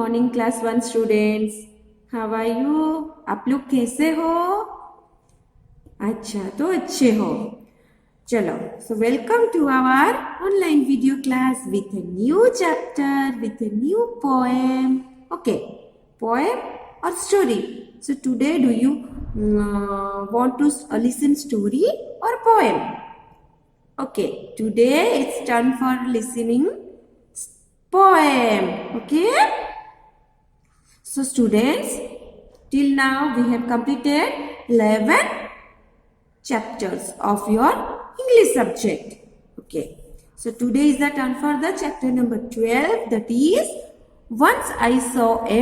Morning class 1 students, how are you? आप लोग कैसे हो? अच्छा, तो अच्छे हो। चलो, so welcome to our online video class with a new chapter, with a new poem. Okay, poem और story. So today do you want to listen story or poem? Okay, today it's turn for listening poem. Okay. So students, till now we have completed 11 chapters of your English subject. Okay. So today is the turn for the chapter number 12, that is Once I Saw a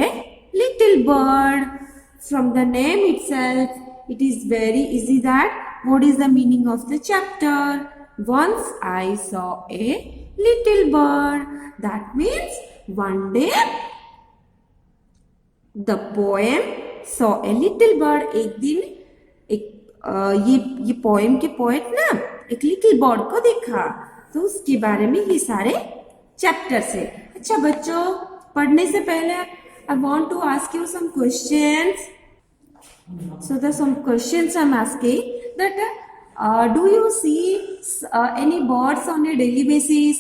Little Bird. From the name itself, it is very easy that what is the meaning of the chapter. Once I saw a little bird. That means one day the poem saw a little bird. एक दिन ये poem के poet ना एक little bird को देखा, तो उसके बारे में ये सारे चैप्टर्स है. अच्छा बच्चों, पढ़ने से पहले I want to ask you some questions. So the some questions I am asking that do you see any birds on a daily basis?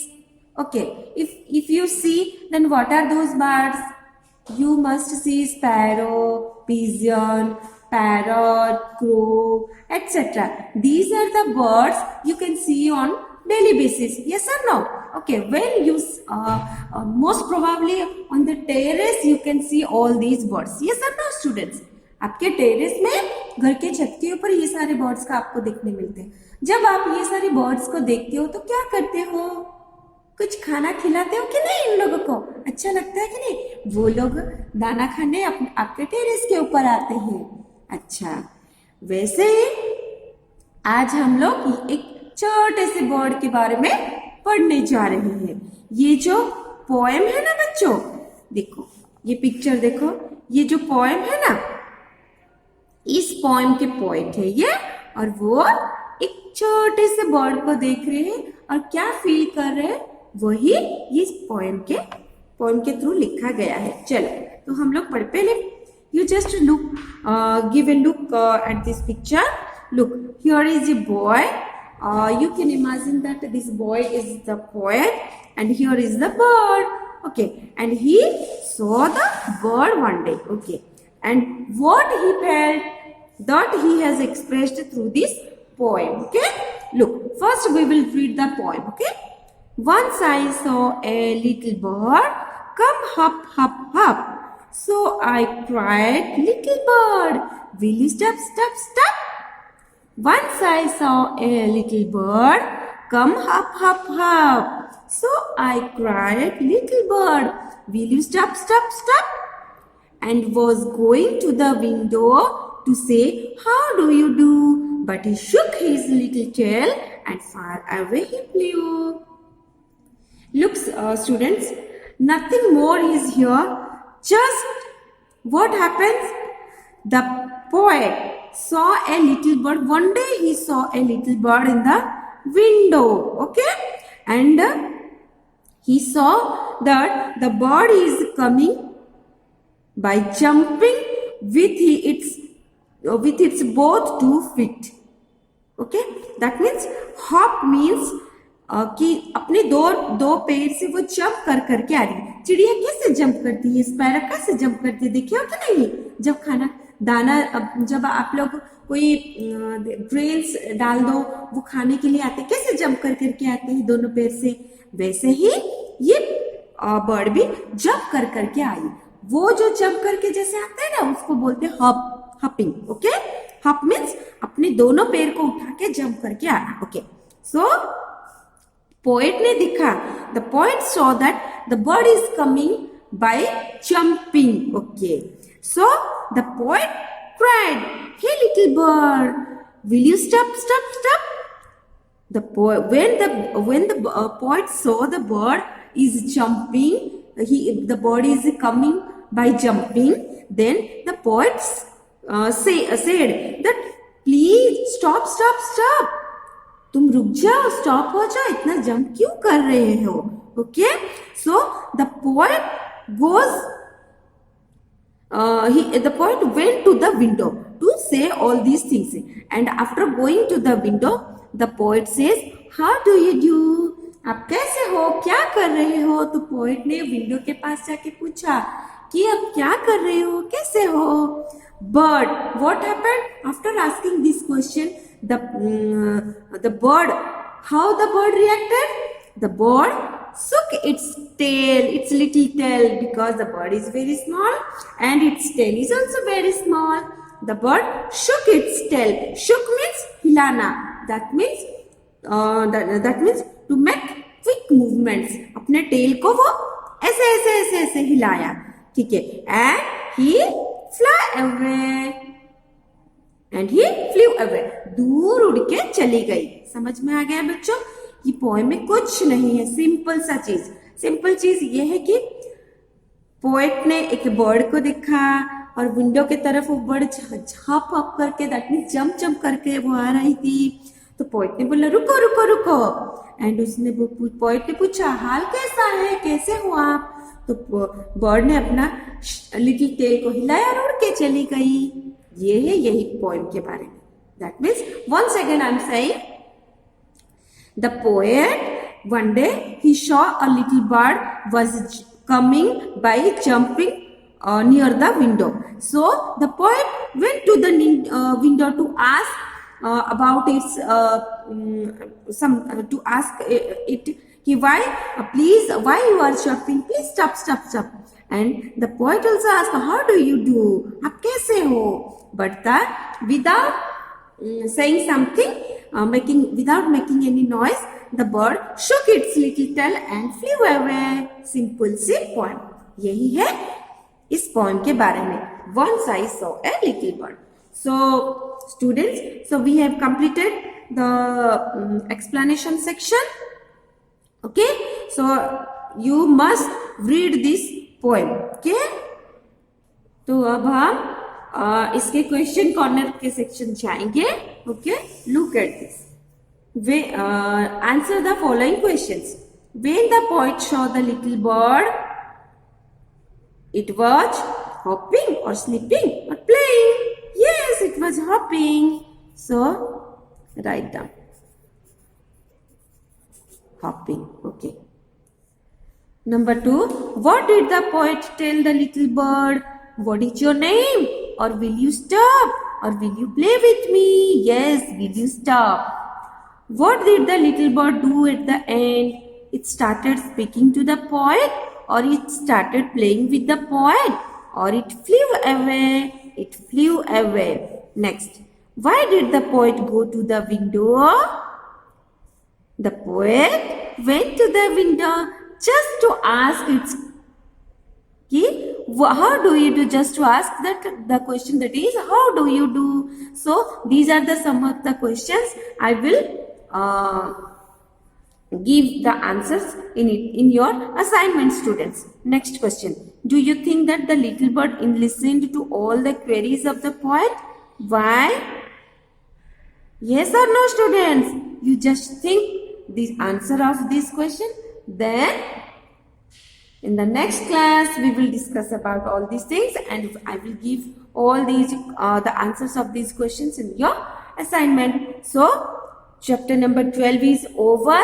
Okay, if you see, then what are those birds? You must see sparrow, pigeon, parrot, crow, etc. These are the birds you can see on daily basis. Yes or no? Okay, when you most probably on the terrace you can see all these birds. Yes or no students? आपके terrace में घर के छत के ऊपर ये सारे birds का आपको देखने मिलते हैं. जब आप ये सारे बर्ड्स को देखते हो तो क्या करते हो? कुछ खाना खिलाते हो कि नहीं? इन लोगों को अच्छा लगता है कि नहीं? वो लोग दाना खाने आपके टेरेस के ऊपर आते हैं. अच्छा, वैसे ही आज हम लोग एक छोटे से बर्ड के बारे में पढ़ने जा रहे हैं. ये जो पोएम है ना बच्चों, देखो ये पिक्चर देखो, ये जो पोएम है ना, इस पोएम के पोएट है ये, और वो एक छोटे से बर्ड को देख रहे हैं और क्या फील कर रहे हैं वही ये पोएम के थ्रू लिखा गया है. चलो, तो हम लोग पहले you just look, give a look at this picture. Look, here is a boy. You can imagine that this boy is the poet and here is the bird. Okay, and he saw the bird one day. Okay, and what he felt, that he has expressed through this poem. Okay, look, first we will read the poem. Okay. Once I saw a little bird come hop, hop, hop. So I cried, little bird, will you stop, stop, stop? Once I saw a little bird come hop, hop, hop. So I cried, little bird, will you stop, stop, stop? And was going to the window to say, how do you do? But he shook his little tail and far away he flew. Look, students, nothing more is here. Just what happens? The poet saw a little bird. One day he saw a little bird in the window. Okay, and he saw that the bird is coming by jumping with its both 2 feet. Okay, that means hop means कि अपने दो पैर से वो jump कर करके आ रही है. चिड़िया कैसे जंप करती है? स्पैरो कैसे जंप करती है? देखिए हो कि नहीं? जब खाना दाना, जब आप लोग कोई ग्रेन्स डाल दो, वो खाने के लिए आते, कैसे जंप कर करके आते हैं दोनों पैर से? वैसे ही ये बर्ड भी जंप कर करके आई. वो जो जंप करके जैसे आता है ना, उसको बोलते हैं hop, hopping. Okay, hop means अपने दोनों पैर को उठा के जंप करके आना. ओके, सो पोएट ने दिखा, the poet saw that the bird is coming by jumping. Okay, so the poet cried, hey little bird, will you stop, stop, stop? When the poet saw the bird is jumping, the bird is coming by jumping, then the poet said that please stop, stop, stop. तुम रुक जाओ, stop हो जाओ, इतना jump क्यों कर रहे हो? Okay, so the poet goes The poet went to the window to say all these things. And after going to the window, the poet says, "How do you do?" आप कैसे हो, क्या कर रहे हो? तो पोएट ने विंडो के पास जाके पूछा कि आप क्या कर रहे हो, कैसे हो? But what happened after asking this question? The bird, how the bird reacted? The bird shook its tail, its little tail, because the bird is very small and its tail is also very small. The bird shook its tail. Shook means hilana. That means that means to make quick movements. अपने tail को वो ऐसे ऐसे ऐसे ऐसे हिलाया, ठीक है? And he fly away. And he flew away. दूर उड़ के चली गई. समझ में आ गया बच्चों? ये पोएम में कुछ नहीं है, सिंपल सा चीज। सिंपल चीज ये है कि पोएट ने एक बर्ड को देखा और विंडो के तरफ वो बर्ड झप हप करके, दैट मीन्स जंप जंप करके वो आ रही थी। तो पोएट ने बोला रुको रुको रुको, एंड उसने पोएट ने पूछा हाल कैसा है, कैसे हो आप? तो बर्ड ने अपना लिटिल टेल को हिलाया और उड़ के चली गई। ये है यही पोएम के बारे में। That means once again I am saying, the poet, one day he saw a little bird was coming by jumping near the window. So the poet went to the window to ask about its to ask it कि why please, why you are jumping, please stop. And the poet also asked, how do you do, आप कैसे हो? But that without saying something, without making any noise, the bird shook its little tail and flew away. Simple C poem. यही है इस poem के बारे में. Once I saw a little bird. So students, so we have completed the explanation section. Okay, so you must read this poem. Okay, तो अब हम इसके क्वेश्चन कॉर्नर के सेक्शन जाएंगे. Okay, look at this. Answer the following questions. When the poet saw the little bird, it was hopping or sleeping or playing? Yes, it was hopping. So write down hopping. Okay. Number 2, what did the poet tell the little bird? What is your name? Or will you stop? Or will you play with me? Yes, will you stop? What did the little bird do at the end? It started speaking to the poet, or it started playing with the poet, or it flew away. It flew away. Next, why did the poet go to the window? The poet went to the window just to ask its how do you do, just to ask that the question, that is how do you do. So these are the some of the questions. I will give the answers in your assignment, students. Next question, do you think that the little bird listened to all the queries of the poet? Why? Yes or no, students? You just think the answer of this question. Then in the next class we will discuss about all these things, and I will give all these the answers of these questions in your assignment. So chapter number 12 is over,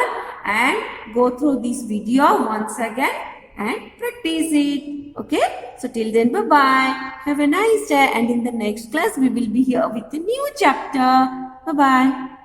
and go through this video once again and practice it. Okay, so till then, bye bye, have a nice day, and in the next class we will be here with a new chapter. Bye bye.